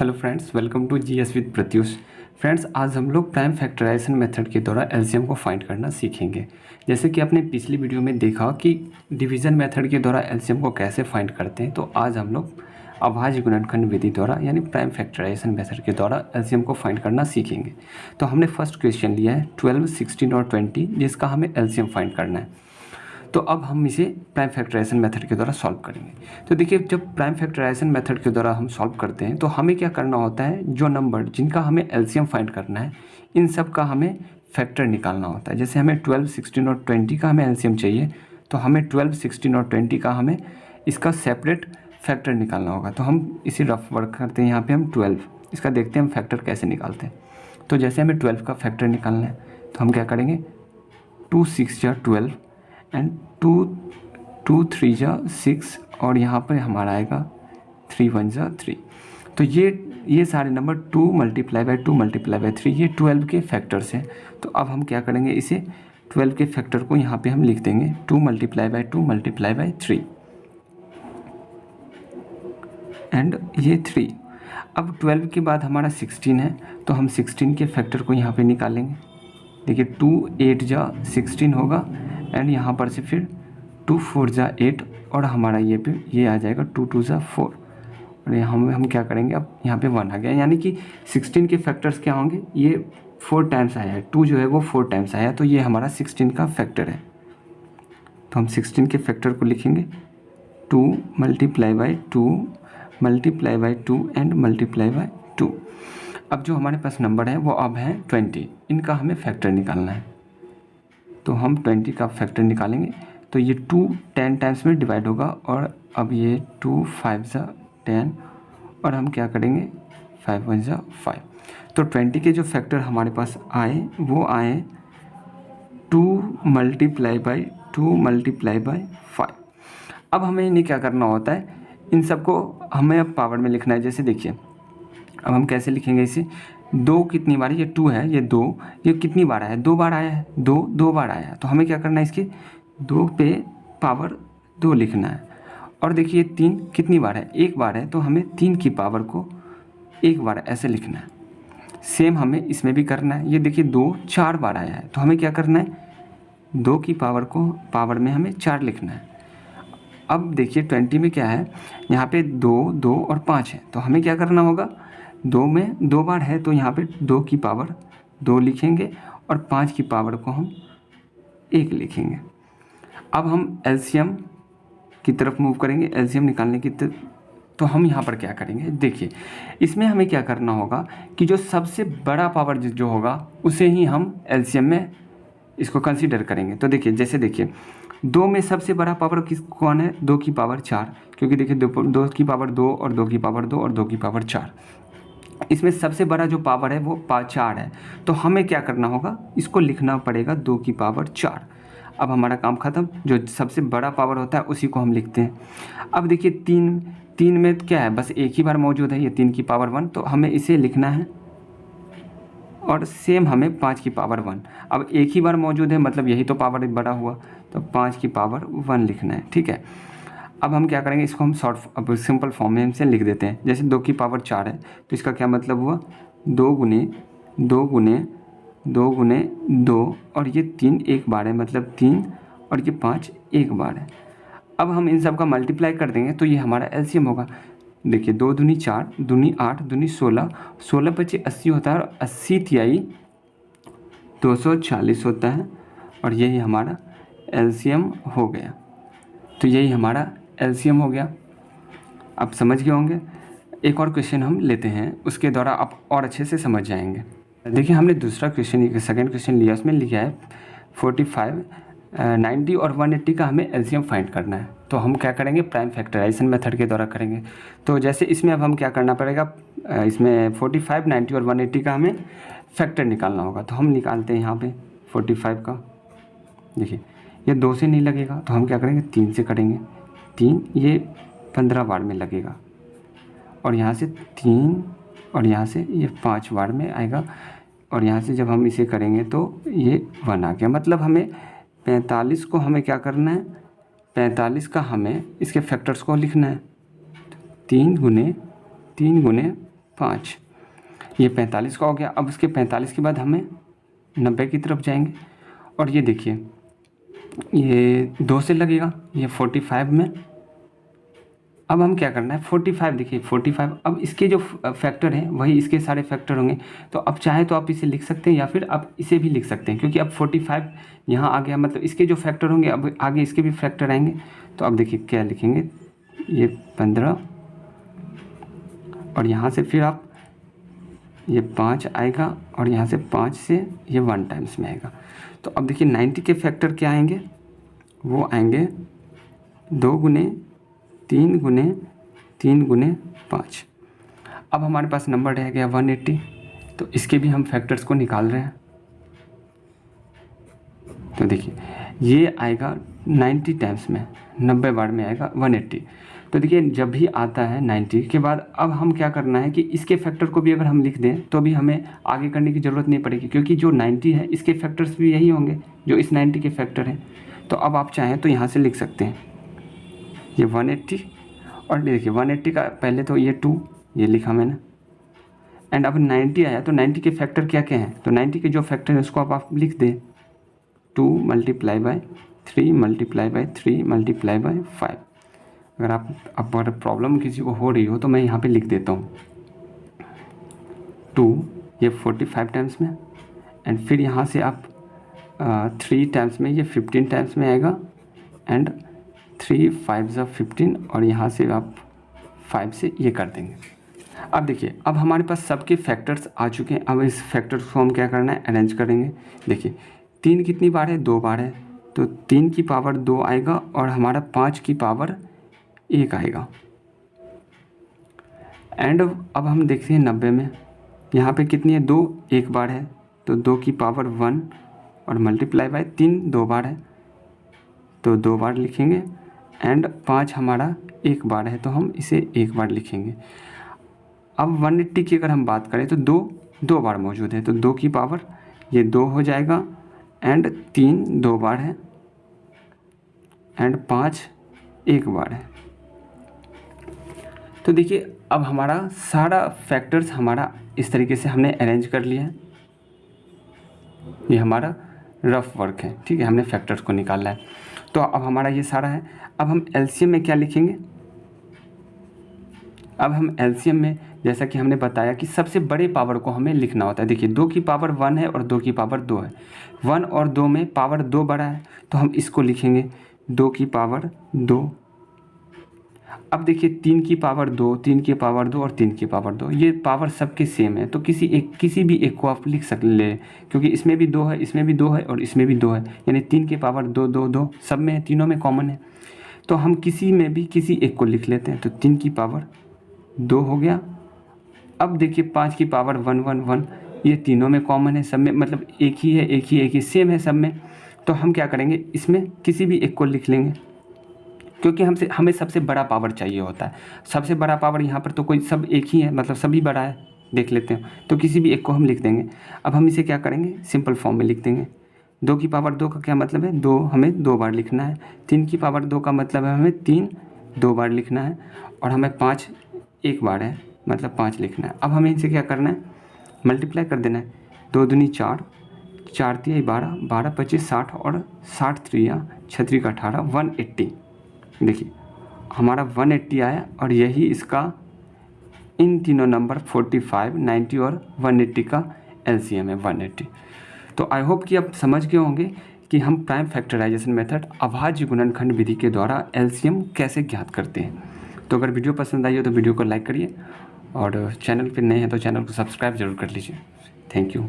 Hello friends, welcome to GS with Pratyush. Friends, आज हम लोग प्राइम फैक्टराइजेशन मेथड के द्वारा एलसीएम को फाइंड करना सीखेंगे। जैसे कि आपने पिछली वीडियो में देखा कि डिवीज़न मेथड के द्वारा एलसीएम को कैसे फाइंड करते हैं, तो आज हम लोग अभाज्य गुणनखंड विधि द्वारा यानी प्राइम फैक्टराइजेशन मेथड के द्वारा एलसीएम को फाइंड करना सीखेंगे। तो हमने फर्स्ट क्वेश्चन लिया है 12, 16 और 20, जिसका हमें एलसीएम फाइंड करना है। तो अब हम इसे प्राइम फैक्टराइजेशन मेथड के द्वारा सॉल्व करेंगे। तो देखिए, जब प्राइम फैक्टराइजेशन मेथड के द्वारा हम सॉल्व करते हैं तो हमें क्या करना होता है, जो नंबर जिनका हमें एलसीएम फाइंड करना है इन सब का हमें फैक्टर निकालना होता है। जैसे हमें 12, 16 और 20 का हमें एलसीएम चाहिए, तो हमें 12, 16 और 20 का हमें इसका सेपरेट फैक्टर निकालना होगा। तो हम इसी रफ वर्क करते हैं। यहाँ पे हम 12 इसका देखते हैं हम फैक्टर कैसे निकालते हैं। तो जैसे हमें 12 का फैक्टर निकालना है तो हम क्या करेंगे, 2 6 या 12 एंड 2 3 जा 6 और यहाँ पर हमारा आएगा 3 1 जा 3। तो ये सारे नंबर 2 × 2 × 3 ये 12 के फैक्टर्स हैं। तो अब हम क्या करेंगे, इसे 12 के फैक्टर को यहाँ पे हम लिख देंगे 2 × 2 × 3 एंड ये 3। अब 12 के बाद हमारा 16 है, तो हम 16 के फैक्टर को यहाँ पे निकालेंगे। देखिए 2 8 जा 16 होगा एंड यहाँ पर से फिर 2 4 जा 8 और हमारा ये आ जाएगा 2 2 जा 4 और यहाँ हम क्या करेंगे, अब यहाँ पे 1 आ गया, यानी कि 16 के फैक्टर्स क्या होंगे, ये 4 टाइम्स आया है, 2 जो है वो 4 टाइम्स आया है, तो ये हमारा 16 का फैक्टर है। तो हम 16 के फैक्टर को लिखेंगे 2 × 2 एंड × 2। अब जो हमारे पास नंबर है वो अब है 20, इनका हमें फैक्टर निकालना है। तो हम 20 का फैक्टर निकालेंगे, तो ये 2 10 टाइम्स में डिवाइड होगा और अब ये 2 5 जा 10 और हम क्या करेंगे 5 1 जा 5। तो 20 के जो फैक्टर हमारे पास आए वो आए 2 × 2 × 5। अब हमें इन्हें क्या करना होता है, इन सबको हमें अब पावर में लिखना है। जैसे देखिए, अब हम कैसे लिखेंगे इसे, 2 कितनी बार, ये 2 है, ये 2, ये कितनी बार आया है, 2 बार आया है, 2 बार आया है। तो हमें क्या करना है, इसके 2 पे पावर 2 लिखना है। और देखिए 3 कितनी बार है, 1 बार है, तो हमें 3 की पावर को 1 बार ऐसे लिखना है। सेम हमें इसमें भी करना है। ये देखिए 2 4 बार आया है, तो हमें क्या करना है, 2 की पावर को पावर में हमें 4 लिखना है। अब देखिए 20 में क्या है, यहाँ पे 2 2 और 5 है, तो हमें क्या करना होगा, 2 में 2 बार है तो यहाँ पे 2 की पावर 2 लिखेंगे और 5 की पावर को हम 1 लिखेंगे। अब हम एलसीएम की तरफ मूव करेंगे, एलसीएम निकालने की तो हम यहाँ पर क्या करेंगे, देखिए इसमें हमें क्या करना होगा कि जो सबसे बड़ा पावर जो होगा उसे ही हम एलसीएम में इसको कंसीडर करेंगे। तो देखिए, जैसे देखिए 2 में सबसे बड़ा पावर कौन है, 2 की पावर 4, क्योंकि देखिए 2 की पावर 2 और 2 की पावर 2 और 2 की पावर 4, इसमें सबसे बड़ा जो पावर है वो 4 है। तो हमें क्या करना होगा, इसको लिखना पड़ेगा 2 की पावर 4। अब हमारा काम ख़त्म, जो सबसे बड़ा पावर होता है उसी को हम लिखते हैं। अब देखिए 3 में क्या है, बस एक ही बार मौजूद है, ये 3 की पावर 1, तो हमें इसे लिखना है। और सेम हमें 5 की पावर 1, अब एक ही बार मौजूद है, मतलब यही तो पावर बड़ा हुआ, तो 5 की पावर 1 लिखना है, ठीक है। अब हम क्या करेंगे, इसको हम अब सिंपल फॉर्म में से लिख देते हैं। जैसे 2 की पावर 4 है, तो इसका क्या मतलब हुआ, 2 × 2 × 2 × 2 और ये 3 एक बार है, मतलब 3 और ये 5 एक बार है। अब हम इन सब का मल्टीप्लाई कर देंगे तो ये हमारा एलसीएम होगा। देखिए 2 दूनी 4, दूनी 8, दूनी 16, 16 × 80 होता है और 80 तिहाई 240 होता है और यही हमारा एलसीएम हो गया। तो यही हमारा एलसीएम हो गया। आप समझ गए होंगे। एक और क्वेश्चन हम लेते हैं, उसके द्वारा आप और अच्छे से समझ जाएंगे। देखिए हमने दूसरा क्वेश्चन, सेकंड क्वेश्चन लिया, उसमें लिखा है 45, 90 और 180 का हमें एलसीएम फाइंड करना है। तो हम क्या करेंगे, प्राइम फैक्टराइजेशन मेथड के द्वारा करेंगे। तो जैसे इसमें अब हम क्या करना पड़ेगा, इसमें 45, 90 और 180 का हमें फैक्टर निकालना होगा। तो हम निकालते हैं यहाँ पे 45 का। देखिए ये 2 से नहीं लगेगा, तो हम क्या करेंगे, 3 से करेंगे। 3 ये 15 बार में लगेगा और यहाँ से 3 और यहाँ से ये 5 बार में आएगा और यहाँ से जब हम इसे करेंगे तो ये 1 आ गया। मतलब हमें 45 को हमें क्या करना है, 45 का हमें इसके फैक्टर्स को लिखना है। 3 × 5, ये 45 का हो गया। अब उसके 45 के बाद हमें 90 की तरफ जाएंगे और ये देखिए ये 2 से लगेगा, ये 45 में। अब हम क्या करना है 45, देखिए 45, अब इसके जो फैक्टर हैं वही इसके सारे फैक्टर होंगे। तो अब चाहे तो आप इसे लिख सकते हैं या फिर आप इसे भी लिख सकते हैं, क्योंकि अब 45 यहाँ आ गया, मतलब इसके जो फैक्टर होंगे अब आगे इसके भी फैक्टर आएंगे। तो अब देखिए क्या लिखेंगे, ये 15 और यहाँ से फिर आप ये 5 आएगा और यहाँ से 5 से ये 1 टाइम्स में आएगा। तो अब देखिए 90 के फैक्टर क्या आएंगे, वो आएंगे 2 गुने 3 गुने 3 गुने 5। अब हमारे पास नंबर रह गया 180, तो इसके भी हम फैक्टर्स को निकाल रहे हैं। तो देखिए ये आएगा 90 टाइम्स में, 90 बार में आएगा 180। तो देखिए जब भी आता है 90 के बाद अब हम क्या करना है कि इसके फैक्टर को भी अगर हम लिख दें तो भी हमें आगे करने की ज़रूरत नहीं पड़ेगी, क्योंकि जो 90 है इसके फैक्टर्स भी यही होंगे जो इस 90 के फैक्टर हैं। तो अब आप चाहें तो यहाँ से लिख सकते हैं ये 180 और देखिए 180 का पहले तो ये 2 ये लिखा मैंने, एंड अब 90 आया तो 90 के फैक्टर क्या क्या हैं, तो 90 के जो फैक्टर हैं उसको आप लिख दें 2 multiply by 3 multiply by 3 multiply by 5। अगर आप अगर प्रॉब्लम किसी को हो रही हो तो मैं यहाँ पे लिख देता हूँ 2 ये 45 टाइम्स में, एंड फिर यहाँ से आप 3 टाइम्स में ये 15 टाइम्स में आएगा, एंड 3 5 15 और यहाँ से आप 5 से ये कर देंगे। अब देखिए अब हमारे पास सबके फैक्टर्स आ चुके हैं। अब इस फैक्टर्स को हम क्या करना है, अरेंज करेंगे। देखिए 3 कितनी बार है, 2 बार है, तो 3 की पावर 2 आएगा और हमारा 5 की पावर 1 आएगा। एंड अब हम देखते हैं 90 में, यहाँ पे कितनी है 2, 1 बार है, तो 2 की पावर 1 और मल्टीप्लाई बाय 3 2 बार है, तो 2 बार लिखेंगे, एंड 5 हमारा 1 बार है तो हम इसे 1 बार लिखेंगे। अब 180 की अगर हम बात करें तो 2 बार मौजूद है, तो 2 की पावर ये 2 हो जाएगा, एंड 3 2 बार है, एंड 5 1 बार है। तो देखिए अब हमारा सारा फैक्टर्स हमारा इस तरीके से हमने अरेंज कर लिया है। ये हमारा रफ वर्क है, ठीक है, हमने फैक्टर्स को निकाला है। तो अब हमारा ये सारा है। अब हम एलसीएम में क्या लिखेंगे, अब हम एलसीएम में जैसा कि हमने बताया कि सबसे बड़े पावर को हमें लिखना होता है। देखिए 2 की पावर 1 है और 2 की पावर 2 है, 1 और 2 में पावर 2 बड़ा है तो हम इसको लिखेंगे 2 की पावर 2। अब देखिए 3 की पावर 2, 3 की पावर 2 और 3 की पावर 2, ये पावर सबके सेम है, तो किसी भी एक को आप लिख सकते, क्योंकि इसमें भी 2 है, इसमें भी 2 है और इसमें भी 2 है, यानी 3 की पावर 2 2 2 सब में है, तीनों में कॉमन है, तो हम किसी में भी किसी एक को लिख लेते हैं। तो 3 की पावर 2 हो गया। अब देखिए 5 की पावर 1 1 1, ये तीनों में कॉमन है, सब में मतलब एक ही है, एक ही सेम है सब में, तो हम क्या करेंगे इसमें किसी भी एक को लिख लेंगे, क्योंकि हमें सबसे बड़ा पावर चाहिए होता है। सबसे बड़ा पावर यहाँ पर तो कोई सब एक ही है, मतलब सभी बड़ा है, देख लेते हैं, तो किसी भी एक को हम लिख देंगे। अब हम इसे क्या करेंगे, सिंपल फॉर्म में लिख देंगे। 2 की पावर 2 का क्या मतलब है, 2 हमें 2 बार लिखना है। 3 की पावर 2 का मतलब है हमें 3 2 बार लिखना है, और हमें 5 1 बार है, मतलब 5 लिखना है। अब हमें इसे क्या करना है, मल्टीप्लाई कर देना है। 2 दूनी 4, 4 3 12, 12 25 60 और 60 3 36 18, 180। देखिए हमारा 180 आया, और यही इसका इन तीनों नंबर 45, 90 और 180 का एलसीएम है 180। तो आई होप कि आप समझ गए होंगे कि हम प्राइम फैक्टराइजेशन मेथड अभाज्य गुणनखंड विधि के द्वारा एलसीएम कैसे ज्ञात करते हैं। तो अगर वीडियो पसंद आई हो तो वीडियो को लाइक करिए, और चैनल पर नए हैं तो चैनल को सब्सक्राइब जरूर कर लीजिए। Thank you.